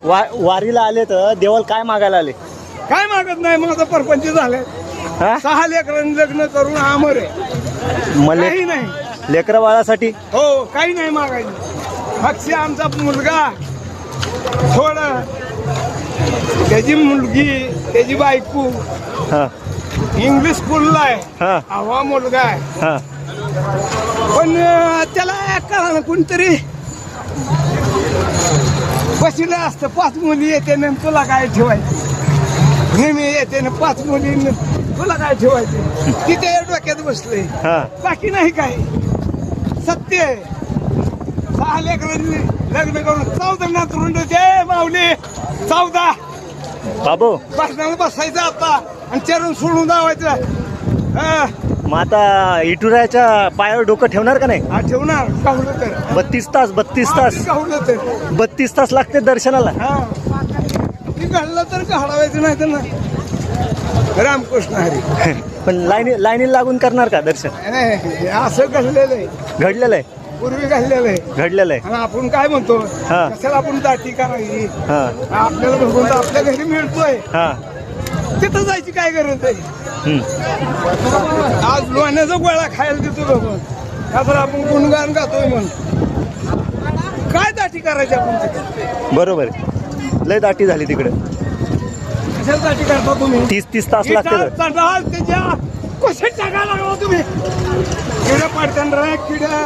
वारीला आले तर देवाला काय मागायला आले? काय मागत नाही, माझं परपंच झालंय. हा? 6 लेकरांनी लग्न करून आमर आहे. मले काही नाही. लेकरा बाळासाठी हो, काही नाही मागायचं. पक्षी आमचा मुलगा थोडं, त्याची मुलगी, त्याची बायको हा इंग्लिश स्कूलला आहे. हा हवा मुलगा आहे. हा पण त्याला कळा ना, कोणतरी बसलं असतं. 5 मुली येते ना, तुला काय ठेवायचं? नेहमी येते ना 5 मुली, तुला काय ठेवायचं? तिथे डोक्यात बसले, हा बाकी नाही काय. सत्य आहे. 6 लेकरांनी लग्न करून 14 नातरुंड होते माऊली. 14 बाबू बसण्याला बसायचं आता आणि चरण सोडून जावायचं. हा, मग आता इटुराच्या पायावर डोकं ठेवणार का नाही? ठेवणार. गावलं तर 32 तास 32 तास गावलं तर 32 तास लागते दर्शनाला. हा, ती घडलं तर घडावायचं, नाही तर नाही. रामकृष्ण हरी. पण लाईनी लागून करणार का दर्शन? नाही, असं घडलेलं आहे, घडलेलं आहे पूर्वी घडलेलं आहे. घडलेलं आहे. आणि आपण काय म्हणतो, हा. कशाला आपण दाटी करायची? हा आपल्याला भगवंत आपल्या घरी मिळतोय, हा तिथं जायची काय गरज आहे? हम्म. आज लोण्याचा गोळा खायला देतो भगवंत, का तर आपण गुणगान गातोय म्हणून. काय दाटी करायची आपण तिथे? बरोबर आहे. लय दाटी झाली तिकडे. कशाला दाटी करता तुम्ही? 30 तास लागते. त्याच्या कसे टाकायला लागलो तुम्ही? किड्या पाडताना किड्या